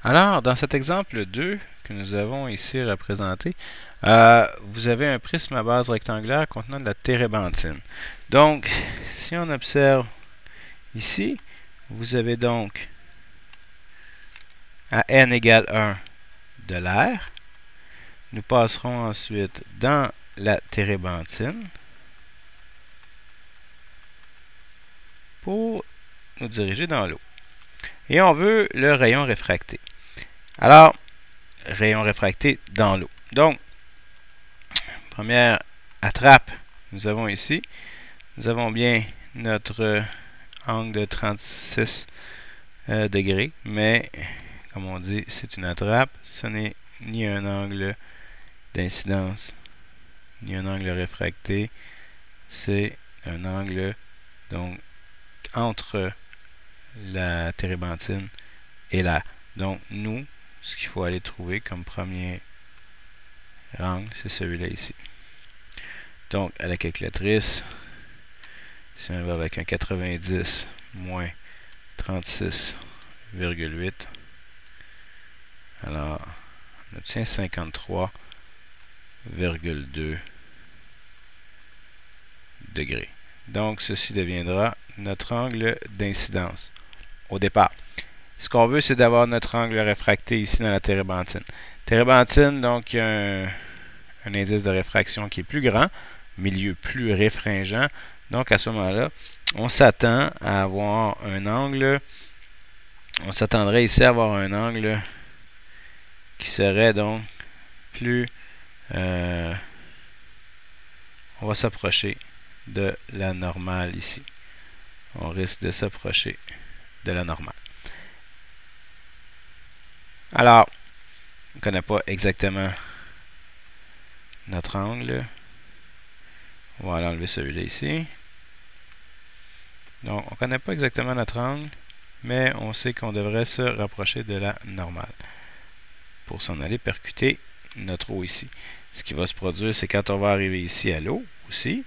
Alors, dans cet exemple 2 que nous avons ici représenté, vous avez un prisme à base rectangulaire contenant de la térébenthine. Donc, si on observe ici, vous avez donc à n égale 1 de l'air. Nous passerons ensuite dans la térébenthine pour nous diriger dans l'eau. Et on veut le rayon réfracté. Alors, rayon réfracté dans l'eau. Donc, première attrape, nous avons ici, nous avons bien notre angle de 36 degrés, mais comme on dit, c'est une attrape, ce n'est ni un angle d'incidence, ni un angle réfracté, c'est un angle donc entre la térébenthine et l'air. Donc, nous, ce qu'il faut aller trouver comme premier angle, c'est celui-là ici. Donc, à la calculatrice, si on va avec un 90 moins 36,8, alors on obtient 53,2 degrés. Donc, ceci deviendra notre angle d'incidence au départ. Ce qu'on veut, c'est d'avoir notre angle réfracté ici dans la térébenthine. Térébenthine, donc, il y a un indice de réfraction qui est plus grand, milieu plus réfringent. Donc, à ce moment-là, on s'attend à avoir un angle, on s'attendrait ici à avoir un angle qui serait donc plus, on va s'approcher de la normale ici. On risque de s'approcher de la normale. Alors, on ne connaît pas exactement notre angle. On va aller enlever celui-là ici. Donc, on ne connaît pas exactement notre angle, mais on sait qu'on devrait se rapprocher de la normale pour s'en aller percuter notre eau ici. Ce qui va se produire, c'est quand on va arriver ici à l'eau aussi,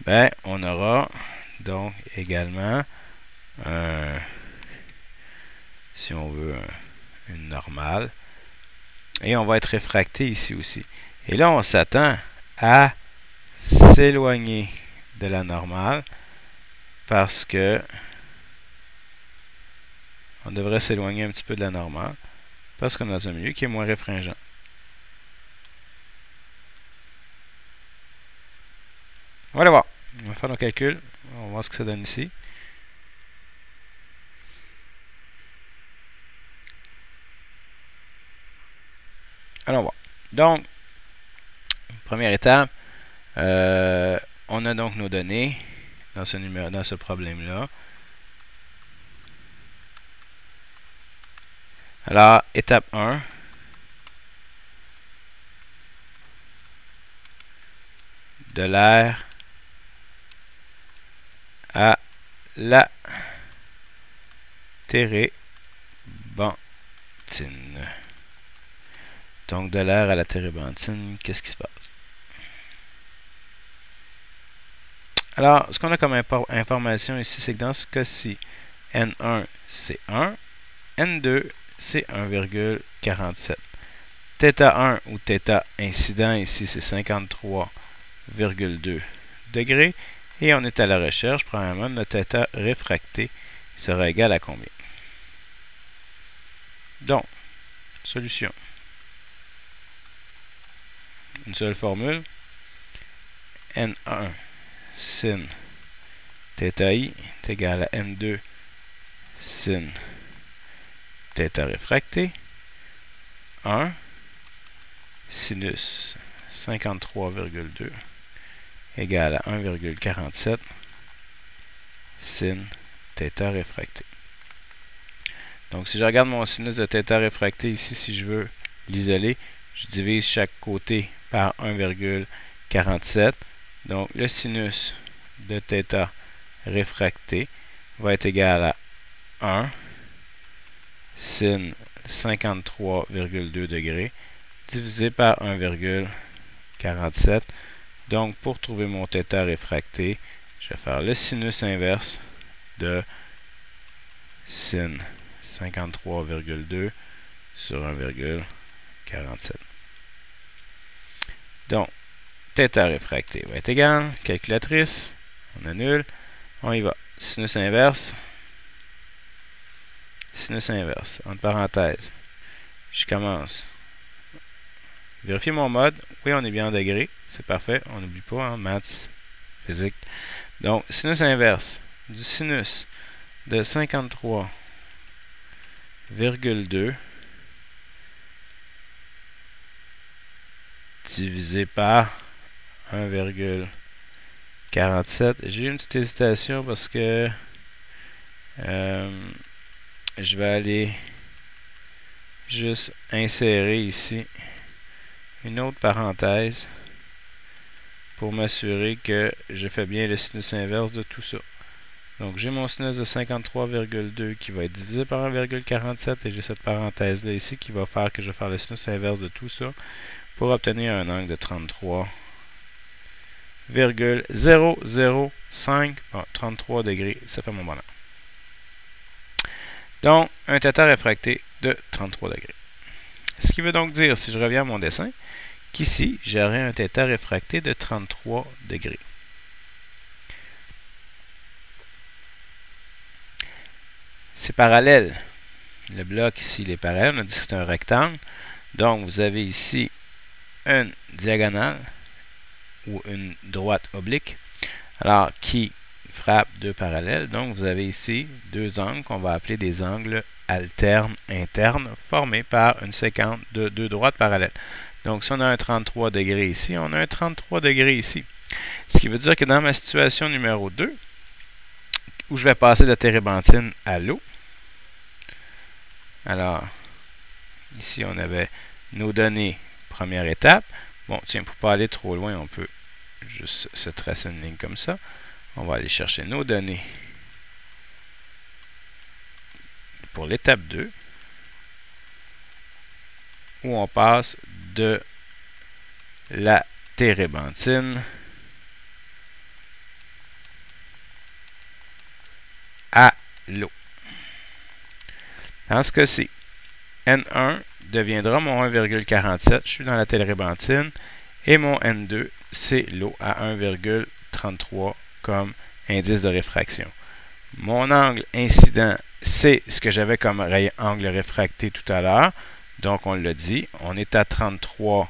ben, on aura donc également si on veut une normale, et on va être réfracté ici aussi. Et là, on s'attend à s'éloigner de la normale parce que on devrait s'éloigner un petit peu de la normale parce qu'on est dans un milieu qui est moins réfringent. On va aller voir. On va faire nos calculs. On va voir ce que ça donne ici. Allons voir. Donc, première étape, on a donc nos données dans ce problème-là. Alors, étape 1. De l'air à la térébenthine. Donc, de l'air à la térébenthine, qu'est-ce qui se passe? Alors, ce qu'on a comme information ici, c'est que dans ce cas-ci, N1, c'est 1, N2, c'est 1,47. Θ1 ou θ incident ici, c'est 53,2 degrés. Et on est à la recherche, premièrement, de notre θ réfracté sera égal à combien? Donc, solution. Une seule formule. N1 sin θi est égal à N2 sin θ réfracté. 1 sinus 53,2 égale à 1,47 sin θ réfracté. Donc, si je regarde mon sinus de θ réfracté ici, si je veux l'isoler, je divise chaque côté par 1,47. Donc, le sinus de θ réfracté va être égal à 1 sin 53,2 degrés divisé par 1,47. Donc, pour trouver mon θ réfracté, je vais faire le sinus inverse de sin 53,2 sur 1,47. Donc, θ réfracté va être égal, calculatrice, on annule, on y va. Sinus inverse, entre parenthèses, je commence. Vérifiez mon mode, oui on est bien en degrés, c'est parfait, on n'oublie pas, hein, maths, physique. Donc, sinus inverse du sinus de 53,2 divisé par 1,47. J'ai eu une petite hésitation parce que je vais aller juste insérer ici une autre parenthèse pour m'assurer que je fais bien le sinus inverse de tout ça. Donc j'ai mon sinus de 53,2 qui va être divisé par 1,47 et j'ai cette parenthèse là ici qui va faire que je vais faire le sinus inverse de tout ça pour obtenir un angle de 33,005, bon, 33 degrés, ça fait mon bonheur. Donc, un θ réfracté de 33 degrés. Ce qui veut donc dire, si je reviens à mon dessin, qu'ici, j'aurai un θ réfracté de 33 degrés. C'est parallèle. Le bloc ici, il est parallèle. On a dit que c'est un rectangle. Donc, vous avez ici une diagonale ou une droite oblique, alors qui frappe deux parallèles. Donc, vous avez ici deux angles qu'on va appeler des angles alternes internes formés par une séquence de deux droites parallèles. Donc, si on a un 33 degrés ici, on a un 33 degrés ici. Ce qui veut dire que dans ma situation numéro 2, où je vais passer de la térébenthine à l'eau, alors, ici, on avait nos données première étape. Bon, tiens, pour ne pas aller trop loin, on peut juste se tracer une ligne comme ça. On va aller chercher nos données pour l'étape 2, où on passe de la térébenthine à l'eau. Dans ce cas-ci, N1 deviendra mon 1,47. Je suis dans la térébenthine. Et mon N2, c'est l'eau à 1,33 comme indice de réfraction. Mon angle incident, c'est ce que j'avais comme angle réfracté tout à l'heure. Donc, on l'a dit, on est à 33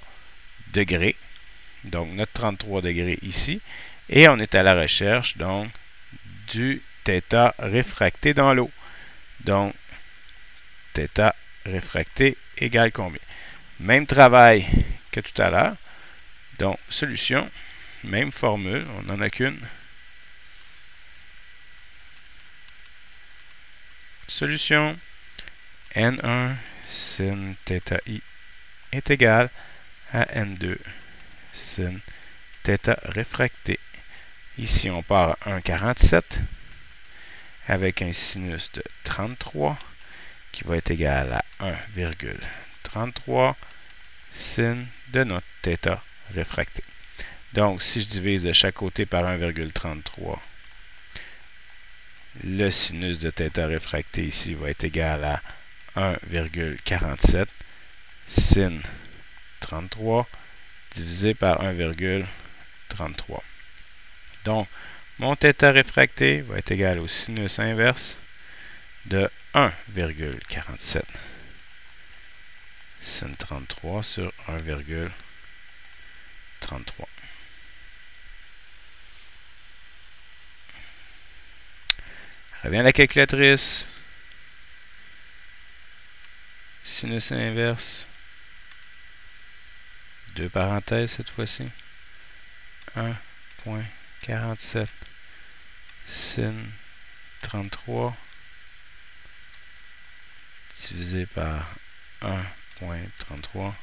degrés. Donc, notre 33 degrés ici. Et on est à la recherche, donc, du θ réfracté dans l'eau. Donc, θ réfracté égale combien? Même travail que tout à l'heure. Donc, solution, même formule, on n'en a qu'une. Solution, N1 sin θi est égal à N2 sin θ réfracté. Ici, on part à 1,47 avec un sinus de 33 qui va être égal à 1,33 sin de notre θ réfracté. Donc, si je divise de chaque côté par 1,33, le sinus de θ réfracté ici va être égal à 1,47 sin 33 divisé par 1,33. Donc, mon θ réfracté va être égal au sinus inverse de 1,47 sin 33 sur 1,33. Revient à la calculatrice. Sinus inverse. Deux parenthèses cette fois-ci. 1,47 sin 33 divisé par 1,33.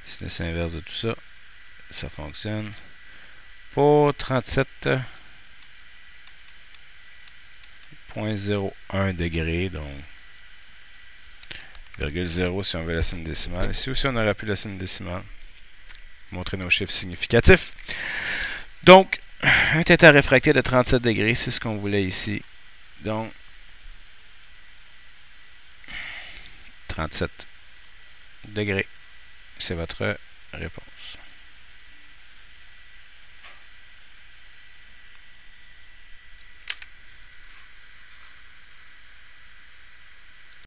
Sinus inverse de tout ça, ça fonctionne pour 37,01 degrés, donc 0,0 si on veut la signe décimale. Ici aussi, on aurait pu la signe décimale. Montrer nos chiffres significatifs. Donc, un θ réfracté de 37 degrés, c'est ce qu'on voulait ici. Donc, 37 degrés. C'est votre réponse.